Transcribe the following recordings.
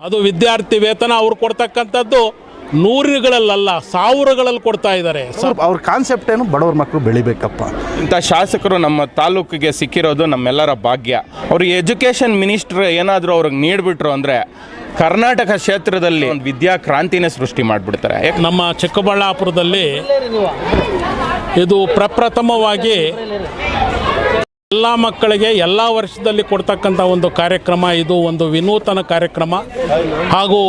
ಅದು ವಿದ್ಯಾರ್ಥಿ ವೇತನ ಅವ್ರು ಕೊಡ್ತಕ್ಕಂಥದ್ದು ನೂರುಗಳಲ್ಲ ಸಾವಿರಗಳಲ್ಲಿ ಕೊಡ್ತಾ ಇದ್ದಾರೆ. ಅವ್ರ ಕಾನ್ಸೆಪ್ಟ್ ಏನು, ಬಡವ್ರ ಮಕ್ಕಳು ಬೆಳಿಬೇಕಪ್ಪ. ಇಂಥ ಶಾಸಕರು ನಮ್ಮ ತಾಲೂಕಿಗೆ ಸಿಕ್ಕಿರೋದು ನಮ್ಮೆಲ್ಲರ ಭಾಗ್ಯ. ಅವ್ರಿಗೆ ಎಜುಕೇಷನ್ ಮಿನಿಸ್ಟ್ರ್ ಏನಾದರೂ ಅವ್ರಿಗೆ ನೀಡಿಬಿಟ್ರು ಅಂದರೆ ಕರ್ನಾಟಕ ಕ್ಷೇತ್ರದಲ್ಲಿ ಒಂದು ವಿದ್ಯಾ ಕ್ರಾಂತಿನೇ ಸೃಷ್ಟಿ ಮಾಡಿಬಿಡ್ತಾರೆ. ನಮ್ಮ ಚಿಕ್ಕಬಳ್ಳಾಪುರದಲ್ಲಿ ಇದು ಪ್ರಪ್ರಥಮವಾಗಿ ಎಲ್ಲ ಮಕ್ಕಳಿಗೆ ಎಲ್ಲ ವರ್ಷದಲ್ಲಿ ಕೊಡ್ತಕ್ಕಂಥ ಒಂದು ಕಾರ್ಯಕ್ರಮ. ಇದು ಒಂದು ವಿನೂತನ ಕಾರ್ಯಕ್ರಮ ಹಾಗೂ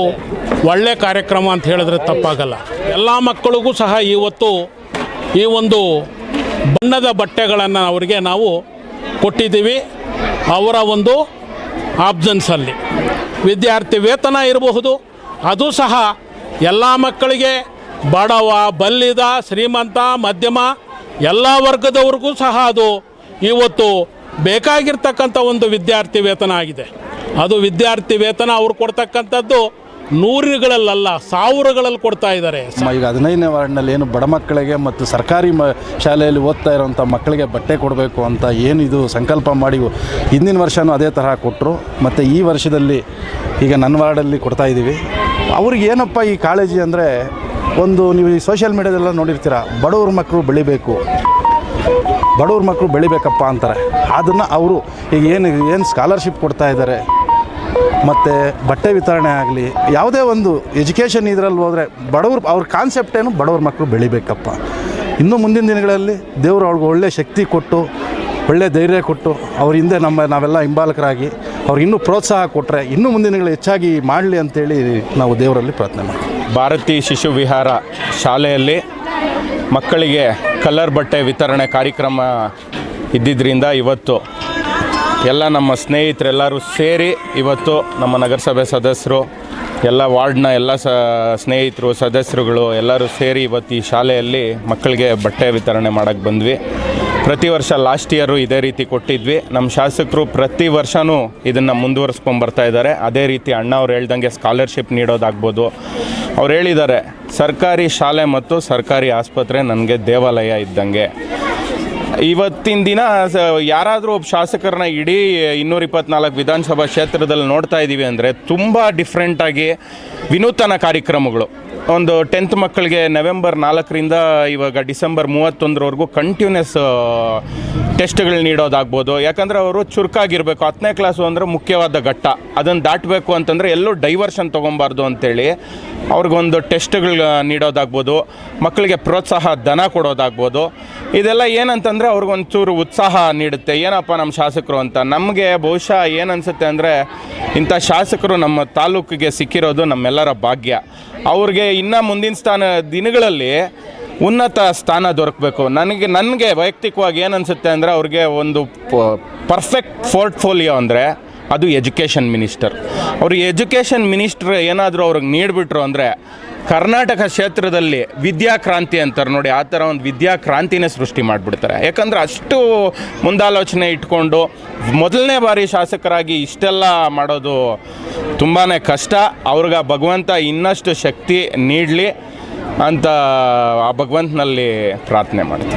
ಒಳ್ಳೆ ಕಾರ್ಯಕ್ರಮ ಅಂತ ಹೇಳಿದ್ರೆ ತಪ್ಪಾಗಲ್ಲ. ಎಲ್ಲ ಮಕ್ಕಳಿಗೂ ಸಹ ಇವತ್ತು ಈ ಒಂದು ಬಣ್ಣದ ಬಟ್ಟೆಗಳನ್ನು ಅವರಿಗೆ ನಾವು ಕೊಟ್ಟಿದ್ದೀವಿ. ಅವರ ಒಂದು ಆಬ್ಸೆನ್ಸಲ್ಲಿ ವಿದ್ಯಾರ್ಥಿ ವೇತನ ಇರಬಹುದು, ಅದು ಸಹ ಎಲ್ಲ ಮಕ್ಕಳಿಗೆ ಬಡವ ಬಲ್ಲಿದ ಶ್ರೀಮಂತ ಮಧ್ಯಮ ಎಲ್ಲ ವರ್ಗದವ್ರಿಗೂ ಸಹ ಅದು ಇವತ್ತು ಬೇಕಾಗಿರ್ತಕ್ಕಂಥ ಒಂದು ವಿದ್ಯಾರ್ಥಿ ವೇತನ ಆಗಿದೆ. ಅದು ವಿದ್ಯಾರ್ಥಿ ವೇತನ ಅವ್ರು ಕೊಡ್ತಕ್ಕಂಥದ್ದು ನೂರುಗಳಲ್ಲ ಸಾವಿರಗಳಲ್ಲಿ ಕೊಡ್ತಾ ಇದ್ದಾರೆ. ಈಗ 15ನೇ ವಾರ್ಡ್ನಲ್ಲಿ ಏನು ಬಡ ಮಕ್ಕಳಿಗೆ ಮತ್ತು ಸರ್ಕಾರಿ ಶಾಲೆಯಲ್ಲಿ ಓದ್ತಾ ಇರೋಂಥ ಮಕ್ಕಳಿಗೆ ಬಟ್ಟೆ ಕೊಡಬೇಕು ಅಂತ ಏನಿದು ಸಂಕಲ್ಪ ಮಾಡಿ ಹಿಂದಿನ ವರ್ಷವೂ ಅದೇ ತರಹ ಕೊಟ್ಟರು. ಮತ್ತು ಈ ವರ್ಷದಲ್ಲಿ ಈಗ ನನ್ನ ವಾರ್ಡಲ್ಲಿ ಕೊಡ್ತಾ ಇದ್ದೀವಿ. ಅವ್ರಿಗೆ ಏನಪ್ಪ ಈ ಕಾಳಜಿ ಅಂದರೆ, ಒಂದು ನೀವು ಈ ಸೋಷಿಯಲ್ ಮೀಡ್ಯಾದೆಲ್ಲ ನೋಡಿರ್ತೀರ, ಬಡವ್ರ ಮಕ್ಕಳು ಬೆಳಿಬೇಕಪ್ಪ ಅಂತಾರೆ. ಅದನ್ನು ಅವರು ಈಗ ಏನು ಸ್ಕಾಲರ್ಶಿಪ್ ಕೊಡ್ತಾ ಇದ್ದಾರೆ, ಮತ್ತು ಬಟ್ಟೆ ವಿತರಣೆ ಆಗಲಿ, ಯಾವುದೇ ಒಂದು ಎಜುಕೇಷನ್ ಇದರಲ್ಲಿ ಹೋದರೆ ಅವ್ರ ಕಾನ್ಸೆಪ್ಟ್ ಏನು, ಬಡವ್ರ ಮಕ್ಕಳು ಬೆಳಿಬೇಕಪ್ಪ. ಇನ್ನೂ ಮುಂದಿನ ದಿನಗಳಲ್ಲಿ ದೇವರು ಅವ್ರಿಗೆ ಒಳ್ಳೆ ಶಕ್ತಿ ಕೊಟ್ಟು, ಒಳ್ಳೆ ಧೈರ್ಯ ಕೊಟ್ಟು, ಅವ್ರ ಹಿಂದೆ ನಾವೆಲ್ಲ ಹಿಂಬಾಲಕರಾಗಿ ಅವ್ರಿಗೆ ಇನ್ನೂ ಪ್ರೋತ್ಸಾಹ ಕೊಟ್ಟರೆ ಇನ್ನೂ ಮುಂದಿನ ದಿನಗಳು ಹೆಚ್ಚಾಗಿ ಮಾಡಲಿ ಅಂತೇಳಿ ನಾವು ದೇವರಲ್ಲಿ ಪ್ರಾರ್ಥನೆ ಮಾಡ್ತೀವಿ. ಭಾರತೀಯ ಶಿಶು ವಿಹಾರ ಶಾಲೆಯಲ್ಲಿ ಮಕ್ಕಳಿಗೆ ಕಲರ್ ಬಟ್ಟೆ ವಿತರಣೆ ಕಾರ್ಯಕ್ರಮ ಇದ್ದಿದ್ದರಿಂದ ಇವತ್ತು ಎಲ್ಲ ನಮ್ಮ ಸ್ನೇಹಿತರೆಲ್ಲರೂ ಸೇರಿ ಇವತ್ತು ನಮ್ಮ ನಗರಸಭೆ ಸದಸ್ಯರು, ಎಲ್ಲ ವಾರ್ಡ್ನ ಎಲ್ಲ ಸ್ನೇಹಿತರು ಸದಸ್ಯರುಗಳು ಎಲ್ಲರೂ ಸೇರಿ ಇವತ್ತು ಈ ಶಾಲೆಯಲ್ಲಿ ಮಕ್ಕಳಿಗೆ ಬಟ್ಟೆ ವಿತರಣೆ ಮಾಡೋಕ್ಕೆ ಬಂದ್ವಿ. ಪ್ರತಿ ವರ್ಷ ಲಾಸ್ಟ್ ಇಯರು ಇದೇ ರೀತಿ ಕೊಟ್ಟಿದ್ವಿ. ನಮ್ಮ ಶಾಸಕರು ಪ್ರತಿ ವರ್ಷವೂ ಇದನ್ನು ಮುಂದುವರಿಸ್ಕೊಂಬರ್ತಾ ಇದ್ದಾರೆ. ಅದೇ ರೀತಿ ಅಣ್ಣ ಅವ್ರು ಹೇಳ್ದಂಗೆ ಸ್ಕಾಲರ್ಶಿಪ್ ನೀಡೋದಾಗ್ಬೋದು. ಅವ್ರು ಹೇಳಿದ್ದಾರೆ, ಸರ್ಕಾರಿ ಶಾಲೆ ಮತ್ತು ಸರ್ಕಾರಿ ಆಸ್ಪತ್ರೆ ನನಗೆ ದೇವಾಲಯ ಇದ್ದಂಗೆ. ಇವತ್ತಿನ ದಿನ ಯಾರಾದರೂ ಒಬ್ಬ ಶಾಸಕರನ್ನ ಇಡೀ 224 ವಿಧಾನಸಭಾ ಕ್ಷೇತ್ರದಲ್ಲಿ ನೋಡ್ತಾ ಇದ್ದೀವಿ ಅಂದರೆ ತುಂಬ ಡಿಫ್ರೆಂಟಾಗಿ ವಿನೂತನ ಕಾರ್ಯಕ್ರಮಗಳು. ಒಂದು 10th ಮಕ್ಕಳಿಗೆ ನವೆಂಬರ್ 4ರಿಂದ ಇವಾಗ ಡಿಸೆಂಬರ್ 31ರವರೆಗೂ ಕಂಟಿನ್ಯೂಸ್ ಟೆಸ್ಟ್ಗಳು ನೀಡೋದಾಗ್ಬೋದು. ಯಾಕಂದರೆ ಅವರು ಚುರುಕಾಗಿರಬೇಕು. 10ನೇ ಕ್ಲಾಸು ಅಂದರೆ ಮುಖ್ಯವಾದ ಘಟ್ಟ, ಅದನ್ನು ದಾಟಬೇಕು ಅಂತಂದರೆ ಎಲ್ಲೂ ಡೈವರ್ಷನ್ ತೊಗೊಬಾರ್ದು ಅಂಥೇಳಿ ಅವ್ರಿಗೊಂದು ಟೆಸ್ಟ್ಗಳು ನೀಡೋದಾಗ್ಬೋದು, ಮಕ್ಕಳಿಗೆ ಪ್ರೋತ್ಸಾಹ ಧನ ಕೊಡೋದಾಗ್ಬೋದು. ಇದೆಲ್ಲ ಏನಂತಂದರೆ ಅವ್ರಿಗೊಂಚೂರು ಉತ್ಸಾಹ ನೀಡುತ್ತೆ. ಏನಪ್ಪ ನಮ್ಮ ಶಾಸಕರು ಅಂತ. ನಮಗೆ ಬಹುಶಃ ಏನನ್ಸುತ್ತೆ ಅಂದರೆ, ಇಂಥ ಶಾಸಕರು ನಮ್ಮ ತಾಲೂಕಿಗೆ ಸಿಕ್ಕಿರೋದು ನಮ್ಮೆಲ್ಲರ ಭಾಗ್ಯ. ಅವ್ರಿಗೆ ಇನ್ನು ಮುಂದಿನ ದಿನಗಳಲ್ಲಿ ಉನ್ನತ ಸ್ಥಾನ ದೊರಕಬೇಕು. ನನಗೆ ವೈಯಕ್ತಿಕವಾಗಿ ಏನನ್ಸುತ್ತೆ ಅಂದರೆ, ಅವ್ರಿಗೆ ಒಂದು ಪರ್ಫೆಕ್ಟ್ ಪೋರ್ಟ್ಫೋಲಿಯೋ ಅಂದರೆ ಅದು ಎಜುಕೇಷನ್ ಮಿನಿಸ್ಟರ್. ಅವ್ರಿಗೆ ಎಜುಕೇಷನ್ ಮಿನಿಸ್ಟ್ರ್ ಏನಾದರೂ ಅವ್ರಿಗೆ ನೀಡಿಬಿಟ್ರು ಅಂದರೆ ಕರ್ನಾಟಕ ಕ್ಷೇತ್ರದಲ್ಲಿ ವಿದ್ಯಾ ಕ್ರಾಂತಿ ಅಂತಾರೆ ನೋಡಿ, ಆ ಥರ ಒಂದು ವಿದ್ಯಾ ಕ್ರಾಂತಿನೇ ಸೃಷ್ಟಿ ಮಾಡಿಬಿಡ್ತಾರೆ. ಯಾಕಂದರೆ ಅಷ್ಟು ಮುಂದಾಲೋಚನೆ ಇಟ್ಕೊಂಡು ಮೊದಲನೇ ಬಾರಿ ಶಾಸಕರಾಗಿ ಇಷ್ಟೆಲ್ಲ ಮಾಡೋದು ತುಂಬಾ ಕಷ್ಟ. ಅವ್ರಿಗೆ ಭಗವಂತ ಇನ್ನಷ್ಟು ಶಕ್ತಿ ನೀಡಲಿ ಅಂತ ಆ ಭಗವಂತನಲ್ಲಿ ಪ್ರಾರ್ಥನೆ ಮಾಡ್ತೀನಿ.